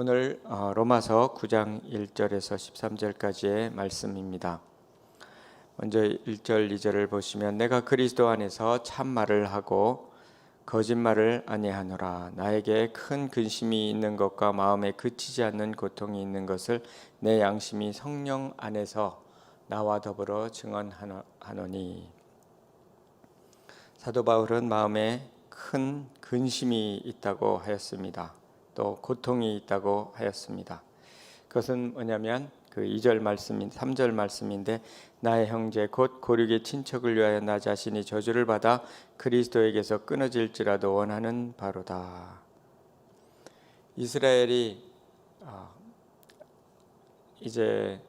오늘 로마서 9장 1절에서 13절까지의 말씀입니다. 먼저 1절, 2절을 보시면 내가 그리스도 안에서 참말을 하고 거짓말을 아니하노라. 나에게 큰 근심이 있는 것과 마음에 그치지 않는 고통이 있는 것을 내 양심이 성령 안에서 나와 더불어 증언하노니. 사도 바울은 마음에 큰 근심이 있다고 하였습니다. 또 고통이 있다고 하였습니다. 그것은 뭐냐면 그 2절 말씀인 3절 말씀인데 나의 형제 곧 고륙의 친척을 위하여 나 자신이 저주를 받아 그리스도에게서 끊어질지라도 원하는 바로다. 이스라엘이 이제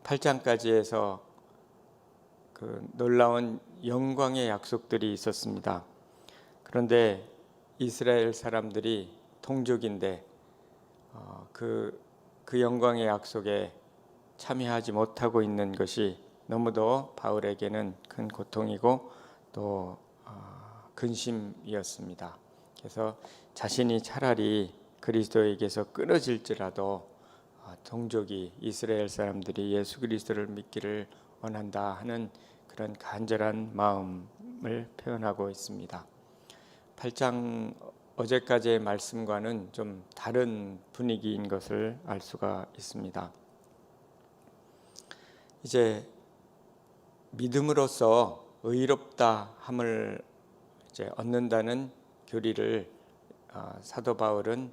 8장까지 해서 그 놀라운 영광의 약속들이 있었습니다. 그런데 이스라엘 사람들이 동족인데 그 영광의 약속에 참여하지 못하고 있는 것이 너무도 바울에게는 큰 고통이고 또 근심이었습니다. 그래서 자신이 차라리 그리스도에게서 끊어질지라도 동족이 이스라엘 사람들이 예수 그리스도를 믿기를 원한다 하는 그런 간절한 마음을 표현하고 있습니다. 8장 어제까지의 말씀과는 좀 다른 분위기인 것을 알 수가 있습니다. 이제 믿음으로써 의롭다 함을 이제 얻는다는 교리를 사도 바울은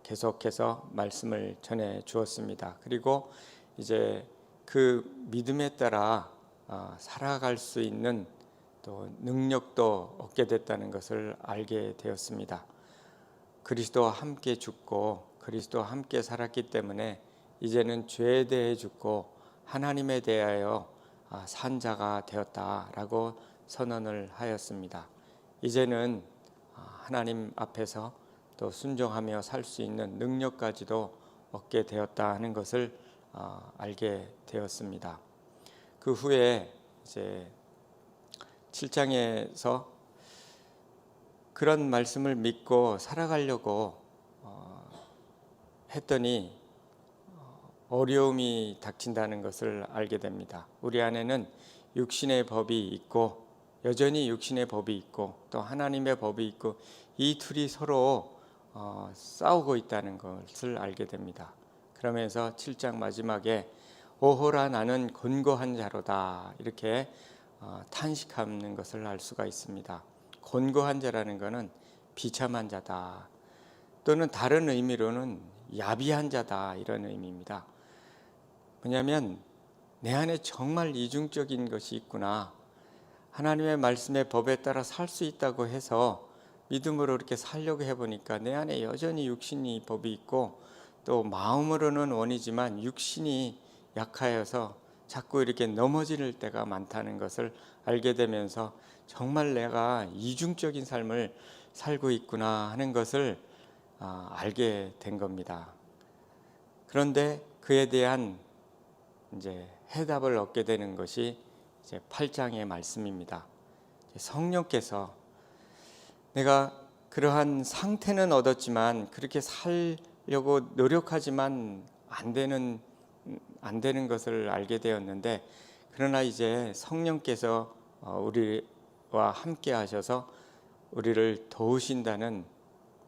계속해서 말씀을 전해 주었습니다. 그리고 이제 그 믿음에 따라 살아갈 수 있는 또 능력도 얻게 됐다는 것을 알게 되었습니다. 그리스도와 함께 죽고 그리스도와 함께 살았기 때문에 이제는 죄에 대해 죽고 하나님에 대하여 산 자가 되었다라고 선언을 하였습니다. 이제는 하나님 앞에서 또 순종하며 살 수 있는 능력까지도 얻게 되었다 하는 것을 알게 되었습니다. 그 후에 이제 7장에서 그런 말씀을 믿고 살아가려고 했더니 어려움이 닥친다는 것을 알게 됩니다. 우리 안에는 육신의 법이 있고 여전히 육신의 법이 있고 또 하나님의 법이 있고 이 둘이 서로 싸우고 있다는 것을 알게 됩니다. 그러면서 7장 마지막에 오호라 나는 곤고한 자로다 이렇게 탄식하는 것을 알 수가 있습니다. 곤고한 자라는 것은 비참한 자다 또는 다른 의미로는 야비한 자다 이런 의미입니다. 뭐냐면 내 안에 정말 이중적인 것이 있구나. 하나님의 말씀의 법에 따라 살 수 있다고 해서 믿음으로 이렇게 살려고 해보니까 내 안에 여전히 육신이 법이 있고 또 마음으로는 원이지만 육신이 약하여서 자꾸 이렇게 넘어질 때가 많다는 것을 알게 되면서 정말 내가 이중적인 삶을 살고 있구나 하는 것을 알게 된 겁니다. 그런데 그에 대한 이제 해답을 얻게 되는 것이 이제 8장의 말씀입니다. 성령께서 내가 그러한 상태는 얻었지만 그렇게 살려고 노력하지만 안 되는 것을 알게 되었는데 그러나 이제 성령께서 우리와 함께 하셔서 우리를 도우신다는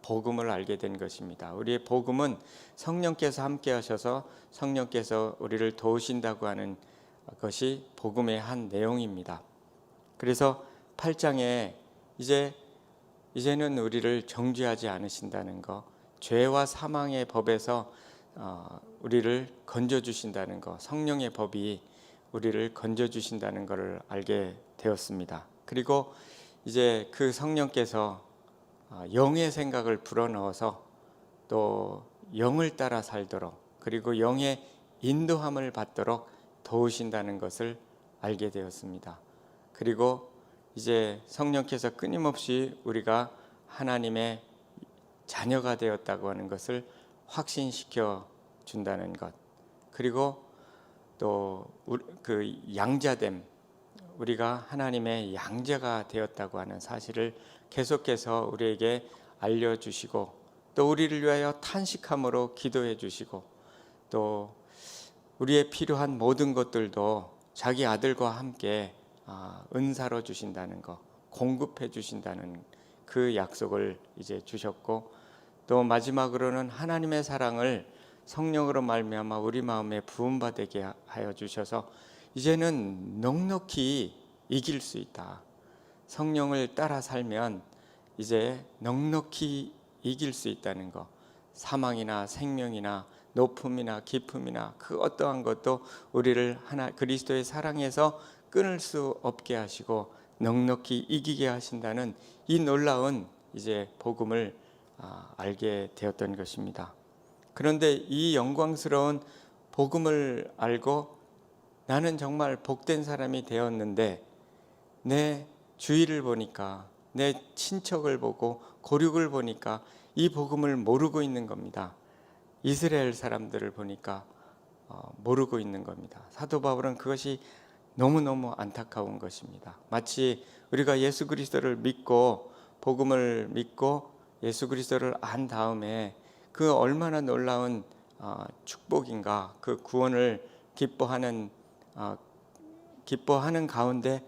복음을 알게 된 것입니다. 우리의 복음은 성령께서 함께 하셔서 성령께서 우리를 도우신다고 하는 것이 복음의 한 내용입니다. 그래서 8장에 이제는 우리를 정죄하지 않으신다는 것, 죄와 사망의 법에서 우리를 건져주신다는 것, 성령의 법이 우리를 건져주신다는 것을 알게 되었습니다. 그리고 이제 그 성령께서 영의 생각을 불어넣어서 또 영을 따라 살도록 그리고 영의 인도함을 받도록 도우신다는 것을 알게 되었습니다. 그리고 이제 성령께서 끊임없이 우리가 하나님의 자녀가 되었다고 하는 것을 확신시켜 준다는 것, 그리고 또 그 양자됨, 우리가 하나님의 양자가 되었다고 하는 사실을 계속해서 우리에게 알려주시고 또 우리를 위하여 탄식함으로 기도해 주시고 또 우리의 필요한 모든 것들도 자기 아들과 함께 은사로 주신다는 것, 공급해 주신다는 그 약속을 이제 주셨고 또 마지막으로는 하나님의 사랑을 성령으로 말미암아 우리 마음에 부음받게 하여 주셔서 이제는 넉넉히 이길 수 있다. 성령을 따라 살면 이제 넉넉히 이길 수 있다는 것, 사망이나 생명이나 높음이나 깊음이나 그 어떠한 것도 우리를 그리스도의 사랑에서 끊을 수 없게 하시고 넉넉히 이기게 하신다는 이 놀라운 이제 복음을 알게 되었던 것입니다. 그런데 이 영광스러운 복음을 알고 나는 정말 복된 사람이 되었는데 내 주위를 보니까 내 친척을 보고 고륙을 보니까 이 복음을 모르고 있는 겁니다. 이스라엘 사람들을 보니까 모르고 있는 겁니다. 사도 바울은 그것이 너무너무 안타까운 것입니다. 마치 우리가 예수 그리스도를 믿고 복음을 믿고 예수 그리스도를 안 다음에 그 얼마나 놀라운 축복인가, 그 구원을 기뻐하는 가운데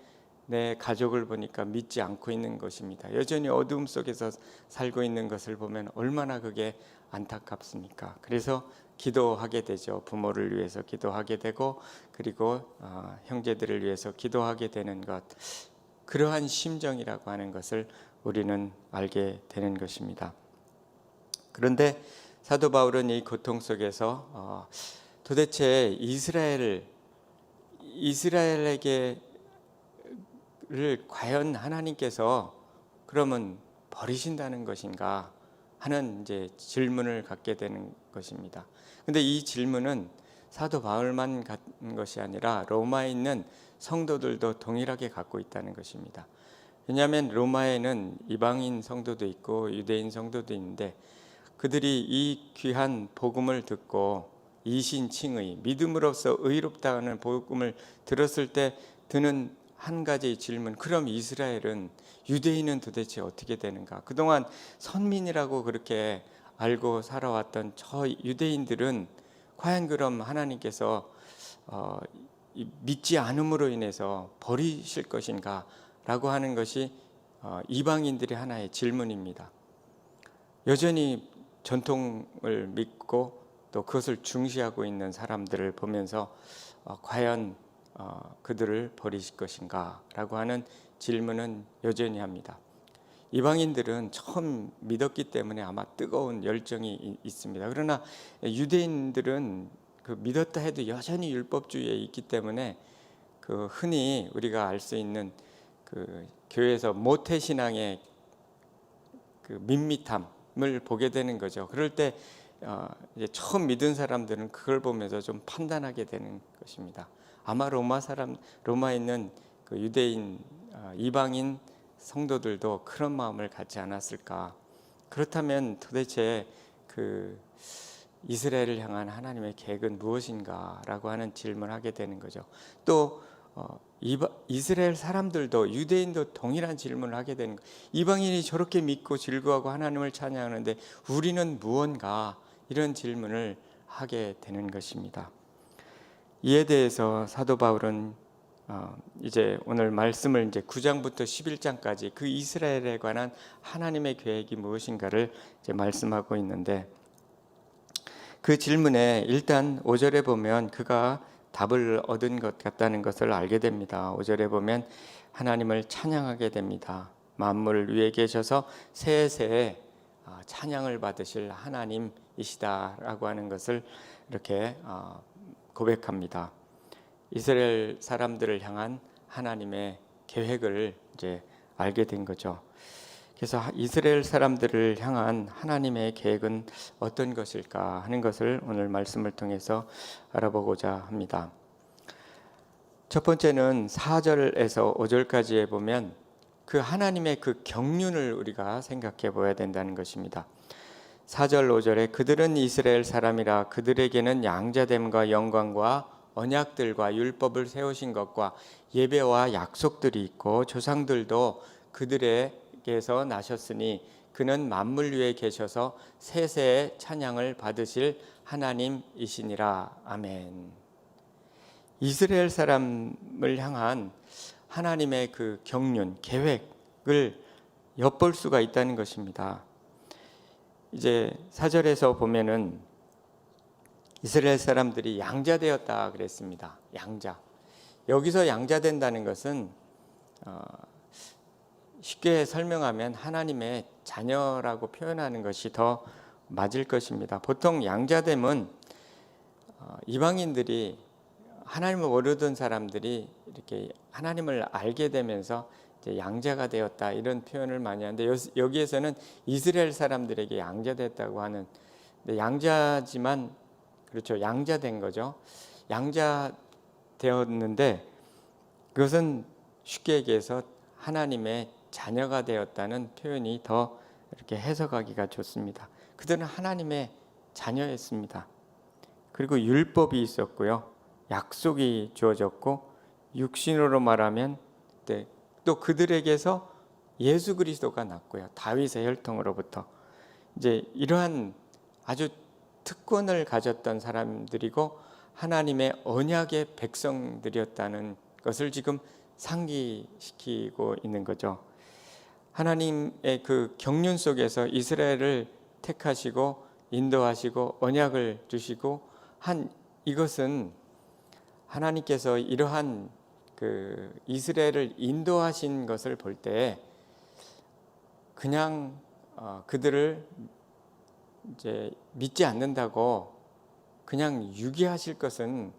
내 가족을 보니까 믿지 않고 있는 것입니다. 여전히 어두움 속에서 살고 있는 것을 보면 얼마나 그게 안타깝습니까? 그래서 기도하게 되죠. 부모를 위해서 기도하게 되고 그리고 형제들을 위해서 기도하게 되는 것, 그러한 심정이라고 하는 것을 우리는 알게 되는 것입니다. 그런데 사도 바울은 이 고통 속에서 도대체 이스라엘에게를 과연 하나님께서 그러면 버리신다는 것인가 하는 이제 질문을 갖게 되는 것입니다. 근데 이 질문은 사도 바울만 갖는 것이 아니라 로마에 있는 성도들도 동일하게 갖고 있다는 것입니다. 왜냐하면 로마에는 이방인 성도도 있고 유대인 성도도 있는데 그들이 이 귀한 복음을 듣고 이신칭의 믿음으로써 의롭다 하는 복음을 들었을 때 드는 한 가지 질문, 그럼 이스라엘은, 유대인은 도대체 어떻게 되는가? 그동안 선민이라고 그렇게 알고 살아왔던 저 유대인들은 과연 그럼 하나님께서 믿지 않음으로 인해서 버리실 것인가? 라고 하는 것이 이방인들의 하나의 질문입니다. 여전히 전통을 믿고 또 그것을 중시하고 있는 사람들을 보면서 과연 그들을 버리실 것인가 라고 하는 질문은 여전히 합니다. 이방인들은 처음 믿었기 때문에 아마 뜨거운 열정이 있습니다. 그러나 유대인들은 그 믿었다 해도 여전히 율법주의에 있기 때문에 그 흔히 우리가 알 수 있는 그 교회에서 모태신앙의 그 밋밋함을 보게 되는 거죠. 그럴 때 이제 처음 믿은 사람들은 그걸 보면서 좀 판단하게 되는 것입니다. 아마 로마에 있는 그 유대인 이방인 성도들도 그런 마음을 갖지 않았을까? 그렇다면 도대체 그 이스라엘을 향한 하나님의 계획은 무엇인가라고 하는 질문을 하게 되는 거죠. 또 이스라엘 사람들도 유대인도 동일한 질문을 하게 되는 거예요. 이방인이 저렇게 믿고 즐거워하고 하나님을 찬양하는데 우리는 무언가, 이런 질문을 하게 되는 것입니다. 이에 대해서 사도 바울은 이제 오늘 말씀을 이제 9장부터 11장까지 그 이스라엘에 관한 하나님의 계획이 무엇인가를 이제 말씀하고 있는데, 그 질문에 일단 5절에 보면 그가 답을 얻은 것 같다는 것을 알게 됩니다. 5절에 보면 하나님을 찬양하게 됩니다. 만물 위에 계셔서 세세에 찬양을 받으실 하나님이시다라고 하는 것을 이렇게 고백합니다. 이스라엘 사람들을 향한 하나님의 계획을 이제 알게 된 거죠. 그래서 이스라엘 사람들을 향한 하나님의 계획은 어떤 것일까 하는 것을 오늘 말씀을 통해서 알아보고자 합니다. 첫 번째는 4절에서 5절까지에 보면 그 하나님의 그 경륜을 우리가 생각해 보아야 된다는 것입니다. 4절 5절에 그들은 이스라엘 사람이라 그들에게는 양자됨과 영광과 언약들과 율법을 세우신 것과 예배와 약속들이 있고 조상들도 그들에게서 나셨으니 그는 만물 위에 계셔서 세세의 찬양을 받으실 하나님이시니라. 아멘. 이스라엘 사람을 향한 하나님의 그 경륜, 계획을 엿볼 수가 있다는 것입니다. 이제 4절에서 보면은 이스라엘 사람들이 양자되었다 그랬습니다. 양자. 여기서 양자된다는 것은 쉽게 설명하면 하나님의 자녀라고 표현하는 것이 더 맞을 것입니다. 보통 양자됨은 이방인들이 하나님을 모르던 사람들이 이렇게 하나님을 알게 되면서 이제 양자가 되었다 이런 표현을 많이 하는데 여기에서는 이스라엘 사람들에게 양자됐다고 하는, 양자지만 그렇죠, 양자된 거죠. 양자 되었는데 그것은 쉽게 얘기해서 하나님의 자녀가 되었다는 표현이 더 이렇게 해석하기가 좋습니다. 그들은 하나님의 자녀였습니다. 그리고 율법이 있었고요, 약속이 주어졌고, 육신으로 말하면 또 그들에게서 예수 그리스도가 났고요, 다윗의 혈통으로부터. 이제 이러한 아주 특권을 가졌던 사람들이고 하나님의 언약의 백성들이었다는 것을 지금 상기시키고 있는 거죠. 하나님의 그 경륜 속에서 이스라엘을 택하시고 인도하시고 언약을 주시고 한 이것은 하나님께서 이러한 그 이스라엘을 인도하신 것을 볼 때 그냥 그들을 이제 믿지 않는다고 그냥 유기하실 것은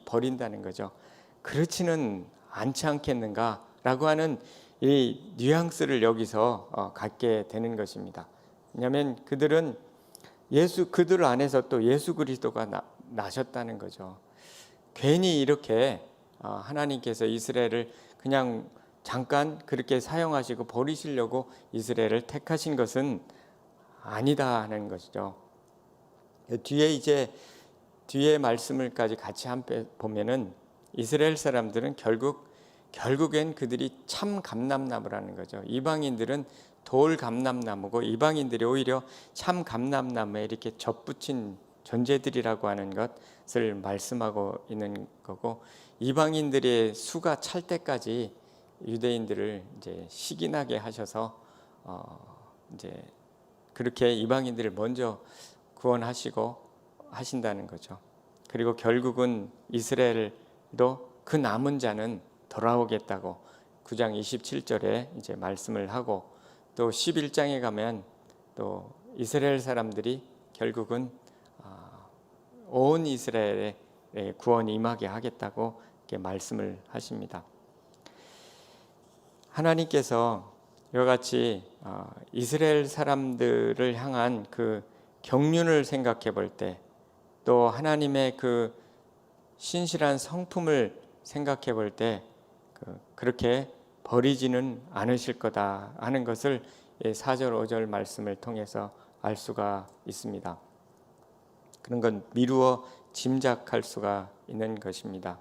버린다는 거죠. 그렇지는 않지 않겠는가라고 하는 이 뉘앙스를 여기서 갖게 되는 것입니다. 왜냐하면 그들은 그들 안에서 또 예수 그리스도가 나셨다는 거죠. 괜히 이렇게 하나님께서 이스라엘을 그냥 잠깐 그렇게 사용하시고 버리시려고 이스라엘을 택하신 것은 아니다 하는 것이죠. 뒤에 말씀을까지 같이 한번 보면은 이스라엘 사람들은 결국엔 그들이 참 감람나무라는 거죠. 이방인들은 돌 감람나무고 이방인들이 오히려 참 감람나무에 이렇게 접붙인 존재들이라고 하는 것을 말씀하고 있는 거고, 이방인들의 수가 찰 때까지 유대인들을 이제 시기나게 하셔서 이제 그렇게 이방인들을 먼저 구원하시고 하신다는 거죠. 그리고 결국은 이스라엘도 그 남은 자는 돌아오겠다고 9장 27절에 이제 말씀을 하고, 또 11장에 가면 또 이스라엘 사람들이 결국은 온 이스라엘의 구원이 임하게 하겠다고 이렇게 말씀을 하십니다. 하나님께서 이와 같이 이스라엘 사람들을 향한 그 경륜을 생각해 볼 때, 또 하나님의 그 신실한 성품을 생각해 볼 때 그렇게 버리지는 않으실 거다 하는 것을 4절 5절 말씀을 통해서 알 수가 있습니다. 그런 건 미루어 짐작할 수가 있는 것입니다.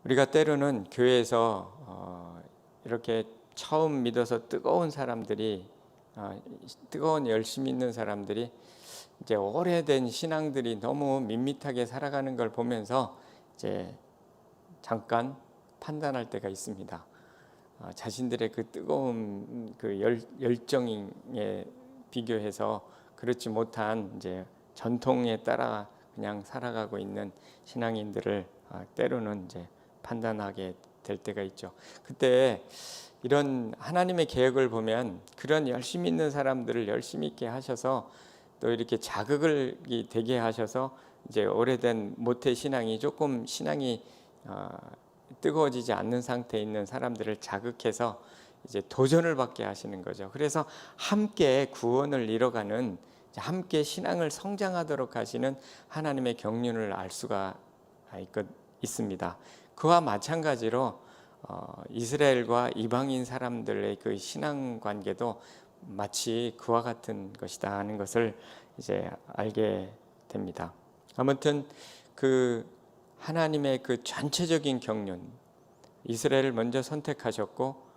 우리가 때로는 교회에서 이렇게 처음 믿어서 뜨거운 사람들이, 뜨거운 열심히 있는 사람들이 이제 오래된 신앙들이 너무 밋밋하게 살아가는 걸 보면서 이제 잠깐 판단할 때가 있습니다. 자신들의 그 뜨거운 그 열정에 비교해서 그렇지 못한 이제 전통에 따라 그냥 살아가고 있는 신앙인들을 때로는 이제 판단하게 될 때가 있죠. 그때 이런 하나님의 계획을 보면 그런 열심히 있는 사람들을 열심히 있게 하셔서 또 이렇게 자극을 되게 하셔서 이제 오래된 모태 신앙이 조금 신앙이 뜨거워지지 않는 상태에 있는 사람들을 자극해서 이제 도전을 받게 하시는 거죠. 그래서 함께 구원을 이뤄가는, 함께 신앙을 성장하도록 하시는 하나님의 경륜을 알 수가 있습니다. 그와 마찬가지로 이스라엘과 이방인 사람들의 그 신앙 관계도 마치 그와 같은 것이다 하는 것을 이제 알게 됩니다. 아무튼 그 하나님의 그 전체적인 경륜, 이스라엘을 먼저 선택하셨고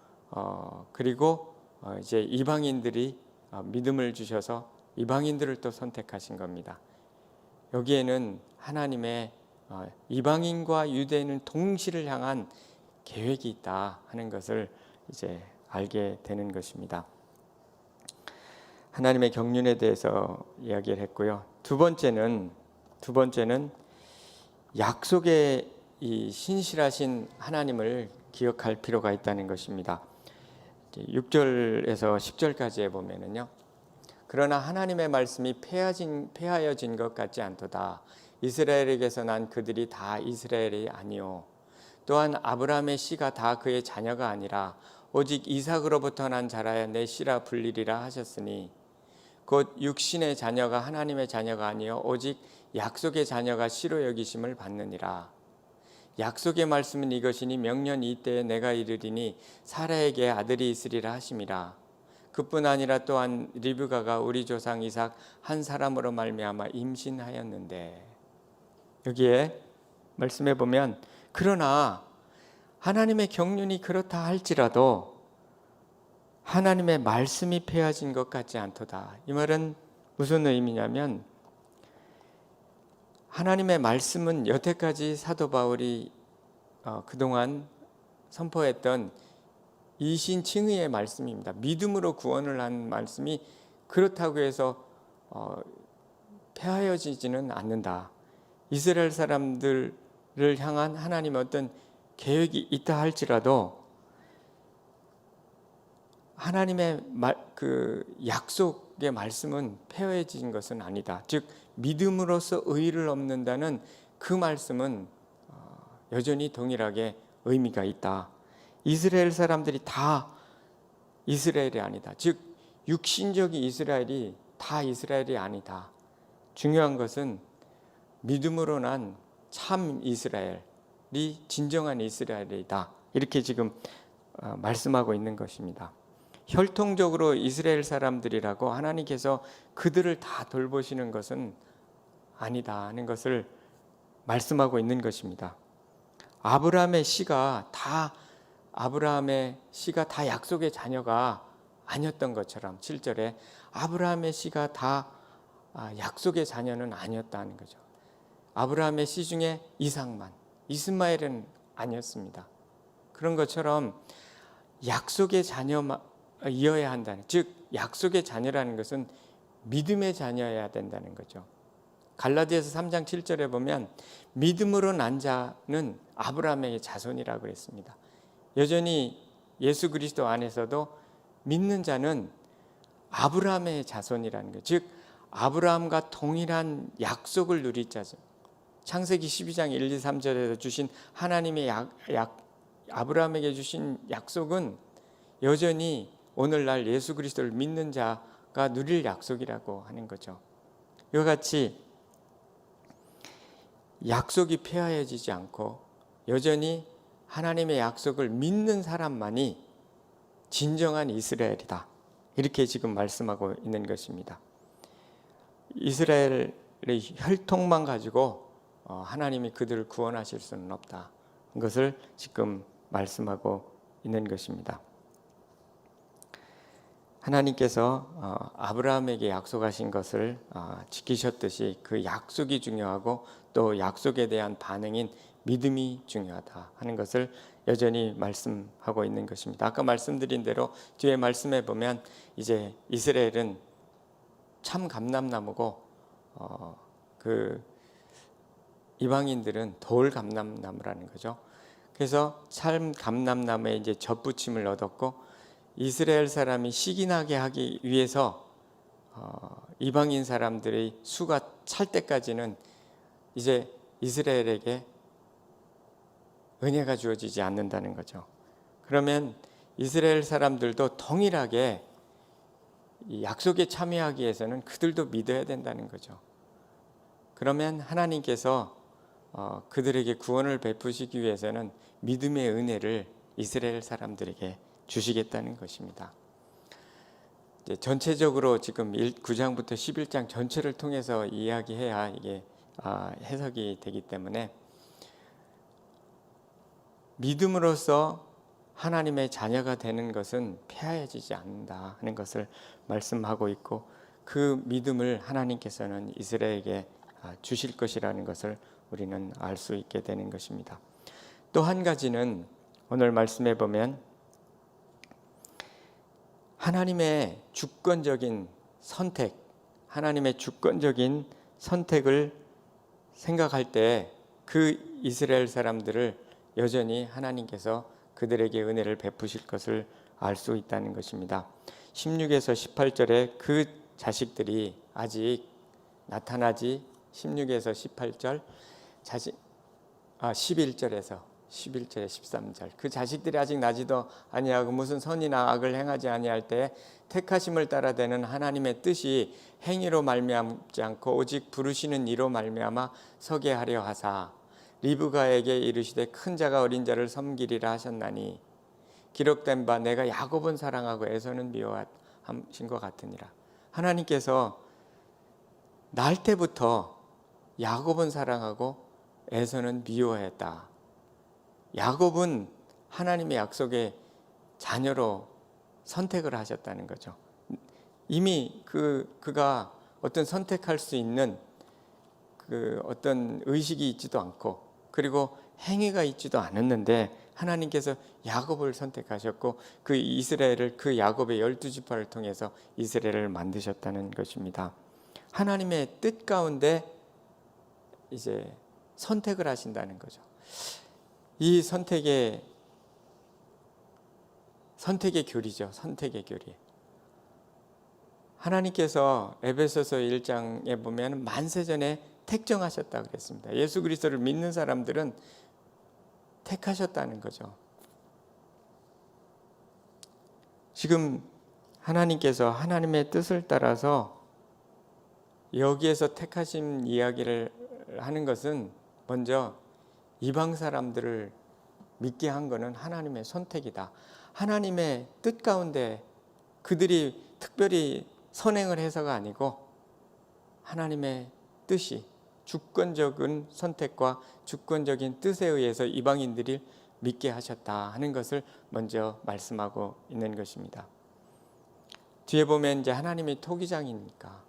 그리고 이제 이방인들이 믿음을 주셔서 이방인들을 또 선택하신 겁니다. 여기에는 하나님의 이방인과 유대인은 동시를 향한 계획이 있다 하는 것을 이제 알게 되는 것입니다. 하나님의 경륜에 대해서 이야기를 했고요. 두 번째는 약속의 이 신실하신 하나님을 기억할 필요가 있다는 것입니다. 6절에서 10절까지에 보면은요. 그러나 하나님의 말씀이 폐하여진 것 같지 않도다. 이스라엘에게서 난 그들이 다 이스라엘이 아니요. 또한 아브라함의 씨가 다 그의 자녀가 아니라 오직 이삭으로부터 난 자라야 내 씨라 불리리라 하셨으니 곧 육신의 자녀가 하나님의 자녀가 아니요 오직 약속의 자녀가 씨로 여기심을 받느니라. 약속의 말씀은 이것이니 명년 이때에 내가 이르리니 사라에게 아들이 있으리라 하심이라. 그뿐 아니라 또한 리브가가 우리 조상 이삭 한 사람으로 말미암아 임신하였는데, 여기에 말씀해 보면 그러나 하나님의 경륜이 그렇다 할지라도 하나님의 말씀이 폐하진 것 같지 않도다. 이 말은 무슨 의미냐면 하나님의 말씀은 여태까지 사도 바울이 그동안 선포했던 이신칭의의 말씀입니다. 믿음으로 구원을 한 말씀이 그렇다고 해서 폐하여지지는 않는다. 이스라엘 사람들을 향한 하나님의 어떤 계획이 있다 할지라도 하나님의 그 약속의 말씀은 폐허해진 것은 아니다. 즉 믿음으로써 의를 얻는다는 그 말씀은 여전히 동일하게 의미가 있다. 이스라엘 사람들이 다 이스라엘이 아니다. 즉 육신적인 이스라엘이 다 이스라엘이 아니다. 중요한 것은 믿음으로 난 참 이스라엘이 진정한 이스라엘이다. 이렇게 지금 말씀하고 있는 것입니다. 혈통적으로 이스라엘 사람들이라고 하나님께서 그들을 다 돌보시는 것은 아니다 하는 것을 말씀하고 있는 것입니다. 아브라함의 씨가 다 약속의 자녀가 아니었던 것처럼 7절에 아브라함의 씨가 다 약속의 자녀는 아니었다는 거죠. 아브라함의 씨 중에 이삭만, 이스마엘은 아니었습니다. 그런 것처럼 약속의 자녀이어야 한다는, 즉 약속의 자녀라는 것은 믿음의 자녀여야 된다는 거죠. 갈라디아서 3장 7절에 보면 믿음으로 난 자는 아브라함의 자손이라고 그랬습니다. 여전히 예수 그리스도 안에서도 믿는 자는 아브라함의 자손이라는 것, 즉 아브라함과 동일한 약속을 누릴 자죠. 창세기 12장 1, 2, 3절에서 주신 하나님의 아브라함에게 주신 약속은 여전히 오늘날 예수 그리스도를 믿는 자가 누릴 약속이라고 하는 거죠. 이와 같이 약속이 폐하여지지 않고 여전히 하나님의 약속을 믿는 사람만이 진정한 이스라엘이다. 이렇게 지금 말씀하고 있는 것입니다. 이스라엘의 혈통만 가지고 하나님이 그들을 구원하실 수는 없다. 이것을 지금 말씀하고 있는 것입니다. 하나님께서 아브라함에게 약속하신 것을 지키셨듯이 그 약속이 중요하고 또 약속에 대한 반응인 믿음이 중요하다 하는 것을 여전히 말씀하고 있는 것입니다. 아까 말씀드린 대로 뒤에 말씀해 보면 이제 이스라엘은 참 감람나무고 그 이방인들은 돌 감람나무라는 거죠. 그래서 참 감람나무에 이제 젖붙임을 얻었고 이스라엘 사람이 시기나게 하기 위해서 이방인 사람들의 수가 찰 때까지는 이제 이스라엘에게 은혜가 주어지지 않는다는 거죠. 그러면 이스라엘 사람들도 동일하게 이 약속에 참여하기 위해서는 그들도 믿어야 된다는 거죠. 그러면 하나님께서 그들에게 구원을 베푸시기 위해서는 믿음의 은혜를 이스라엘 사람들에게 주시겠다는 것입니다. 이제 전체적으로 지금 9장부터 11장 전체를 통해서 이야기해야 이게 해석이 되기 때문에 믿음으로써 하나님의 자녀가 되는 것은 폐하여지지 않는다 하는 것을 말씀하고 있고, 그 믿음을 하나님께서는 이스라엘에게 주실 것이라는 것을 우리는 알 수 있게 되는 것입니다. 또 한 가지는 오늘 말씀해 보면 하나님의 주권적인 선택, 하나님의 주권적인 선택을 생각할 때 그 이스라엘 사람들을 여전히 하나님께서 그들에게 은혜를 베푸실 것을 알 수 있다는 것입니다. 16에서 18절에 그 자식들이 아직 나타나지, 16에서 18절, 11절에 13절, 그 자식들이 아직 나지도 아니하고 무슨 선이나 악을 행하지 아니할 때 택하심을 따라되는 하나님의 뜻이 행위로 말미암지 않고 오직 부르시는 이로 말미암아 서게 하려 하사 리브가에게 이르시되 큰 자가 어린 자를 섬기리라 하셨나니 기록된 바 내가 야곱은 사랑하고 에서는 미워하신 것 같으니라. 하나님께서 날 때부터 야곱은 사랑하고 에서는 미워했다. 야곱은 하나님의 약속의 자녀로 선택을 하셨다는 거죠. 이미 그가 어떤 선택할 수 있는 그 어떤 의식이 있지도 않고, 그리고 행위가 있지도 않았는데 하나님께서 야곱을 선택하셨고 그 이스라엘을, 그 야곱의 12지파를 통해서 이스라엘을 만드셨다는 것입니다. 하나님의 뜻 가운데 이제 선택을 하신다는 거죠. 이 선택의 교리죠. 선택의 교리. 하나님께서 에베소서 1장에 보면 만세전에 택정하셨다고 그랬습니다. 예수 그리스도를 믿는 사람들은 택하셨다는 거죠. 지금 하나님께서 하나님의 뜻을 따라서 여기에서 택하신 이야기를 하는 것은 먼저 이방 사람들을 믿게 한 것은 하나님의 선택이다. 하나님의 뜻 가운데 그들이 특별히 선행을 해서가 아니고 하나님의 뜻이, 주권적인 선택과 주권적인 뜻에 의해서 이방인들이 믿게 하셨다 하는 것을 먼저 말씀하고 있는 것입니다. 뒤에 보면 이제 하나님이 토기장이니까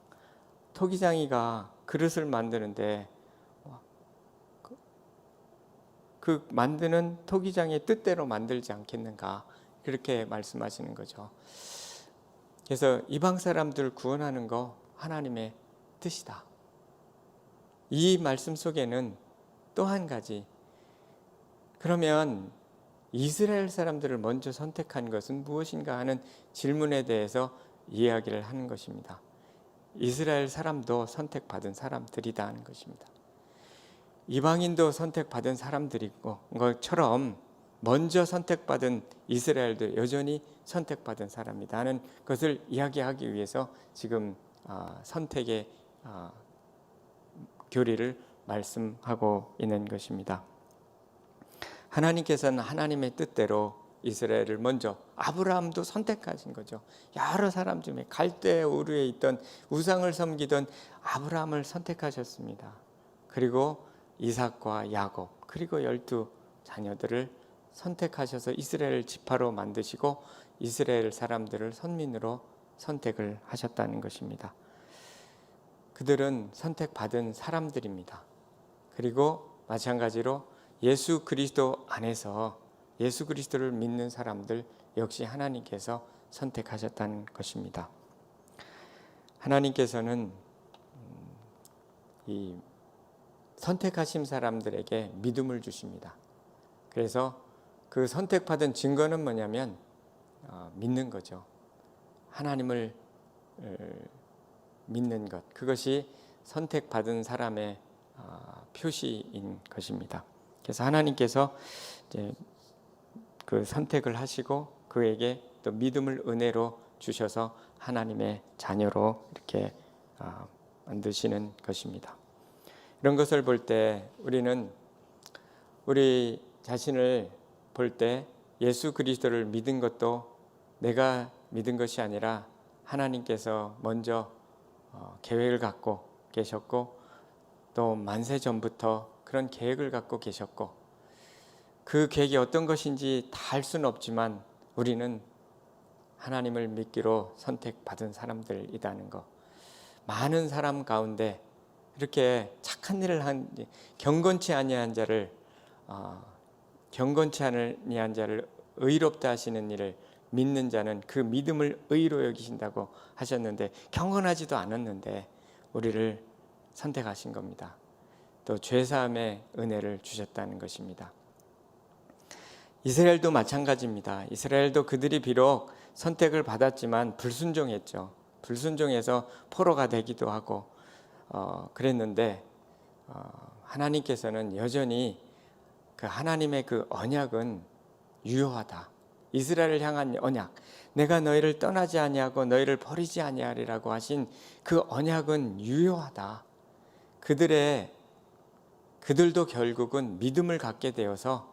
토기장이가 그릇을 만드는데 그 만드는 토기장의 뜻대로 만들지 않겠는가, 그렇게 말씀하시는 거죠. 그래서 이방 사람들 구원하는 거 하나님의 뜻이다. 이 말씀 속에는 또 한 가지, 그러면 이스라엘 사람들을 먼저 선택한 것은 무엇인가 하는 질문에 대해서 이야기를 하는 것입니다. 이스라엘 사람도 선택받은 사람들이다 하는 것입니다. 이방인도 선택받은 사람들이고 것처럼 먼저 선택받은 이스라엘도 여전히 선택받은 사람이다 하는 것을 이야기하기 위해서 지금 선택의 교리를 말씀하고 있는 것입니다. 하나님께서는 하나님의 뜻대로 이스라엘을 먼저, 아브라함도 선택하신 거죠. 여러 사람 중에 갈대 우르에 있던 우상을 섬기던 아브라함을 선택하셨습니다. 그리고 이삭과 야곱, 그리고 12 자녀들을 선택하셔서 이스라엘 지파로 만드시고 이스라엘 사람들을 선민으로 선택을 하셨다는 것입니다. 그들은 선택받은 사람들입니다. 그리고 마찬가지로 예수 그리스도 안에서 예수 그리스도를 믿는 사람들 역시 하나님께서 선택하셨다는 것입니다. 하나님께서는 이 선택하신 사람들에게 믿음을 주십니다. 그래서 그 선택받은 증거는 뭐냐면 믿는 거죠. 하나님을 믿는 것, 그것이 선택받은 사람의 표시인 것입니다. 그래서 하나님께서 이제 그 선택을 하시고 그에게 또 믿음을 은혜로 주셔서 하나님의 자녀로 이렇게 만드시는 것입니다. 이런 것을 볼 때 우리는 우리 자신을 볼 때 예수 그리스도를 믿은 것도 내가 믿은 것이 아니라 하나님께서 먼저 계획을 갖고 계셨고 또 만세 전부터 그런 계획을 갖고 계셨고 그 계획이 어떤 것인지 다 알 수는 없지만 우리는 하나님을 믿기로 선택받은 사람들이라는 거. 많은 사람 가운데 이렇게 착한 일을 한 경건치 아니한 자를 의롭다 하시는 일을 믿는 자는 그 믿음을 의로 여기신다고 하셨는데, 경건하지도 않았는데 우리를 선택하신 겁니다. 또 죄사함의 은혜를 주셨다는 것입니다. 이스라엘도 마찬가지입니다. 이스라엘도 그들이 비록 선택을 받았지만 불순종했죠. 불순종해서 포로가 되기도 하고 그랬는데 하나님께서는 여전히 그 하나님의 그 언약은 유효하다. 이스라엘을 향한 언약, 내가 너희를 떠나지 아니하고 너희를 버리지 아니하리라고 하신 그 언약은 유효하다. 그들도 결국은 믿음을 갖게 되어서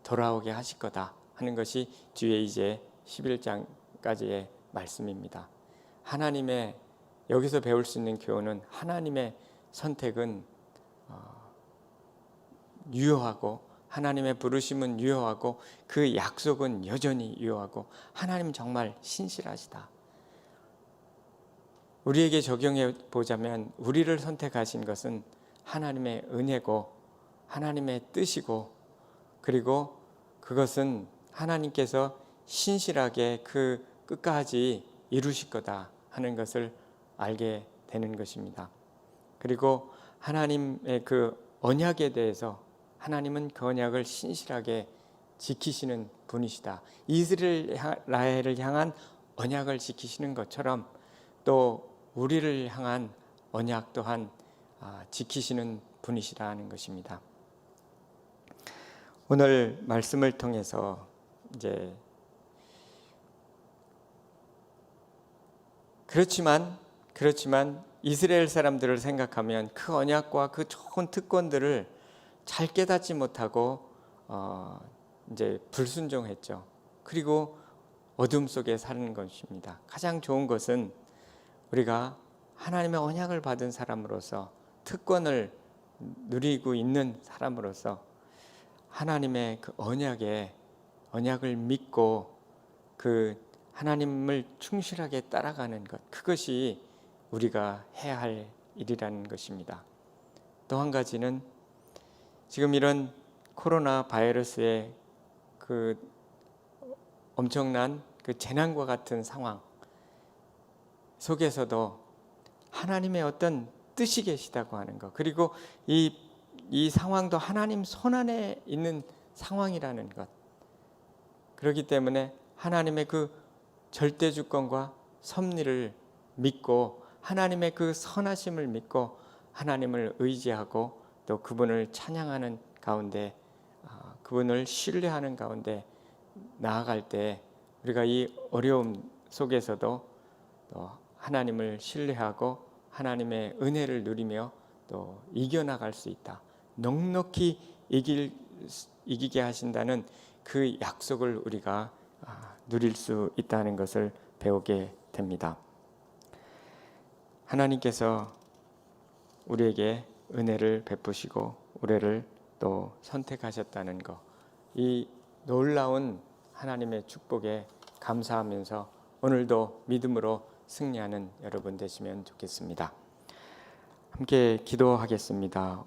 돌아오게 하실 거다 하는 것이 뒤에 이제 11장까지의 말씀입니다. 하나님의, 여기서 배울 수 있는 교훈은 하나님의 선택은 유효하고 하나님의 부르심은 유효하고 그 약속은 여전히 유효하고 하나님 정말 신실하시다. 우리에게 적용해 보자면 우리를 선택하신 것은 하나님의 은혜고 하나님의 뜻이고, 그리고 그것은 하나님께서 신실하게 그 끝까지 이루실 거다 하는 것을 알게 되는 것입니다. 그리고 하나님의 그 언약에 대해서 하나님은 그 언약을 신실하게 지키시는 분이시다. 이스라엘을 향한 언약을 지키시는 것처럼 또 우리를 향한 언약 또한 지키시는 분이시라는 것입니다. 오늘 말씀을 통해서 이제 그렇지만 이스라엘 사람들을 생각하면 그 언약과 그 좋은 특권들을 잘 깨닫지 못하고 이제 불순종했죠. 그리고 어둠 속에 사는 것입니다. 가장 좋은 것은 우리가 하나님의 언약을 받은 사람으로서, 특권을 누리고 있는 사람으로서 하나님의 그 언약을 믿고 그 하나님을 충실하게 따라가는 것, 그것이 우리가 해야 할 일이라는 것입니다. 또 한 가지는 지금 이런 코로나 바이러스의 그 엄청난 그 재난과 같은 상황 속에서도 하나님의 어떤 뜻이 계시다고 하는 것, 그리고 이 상황도 하나님 손안에 있는 상황이라는 것, 그렇기 때문에 하나님의 그 절대 주권과 섭리를 믿고 하나님의 그 선하심을 믿고 하나님을 의지하고 또 그분을 찬양하는 가운데, 그분을 신뢰하는 가운데 나아갈 때 우리가 이 어려움 속에서도 또 하나님을 신뢰하고 하나님의 은혜를 누리며 또 이겨나갈 수 있다. 넉넉히 이기게 하신다는 그 약속을 우리가 누릴 수 있다는 것을 배우게 됩니다. 하나님께서 우리에게 은혜를 베푸시고 우리를 또 선택하셨다는 것, 이 놀라운 하나님의 축복에 감사하면서 오늘도 믿음으로 승리하는 여러분 되시면 좋겠습니다. 함께 기도하겠습니다.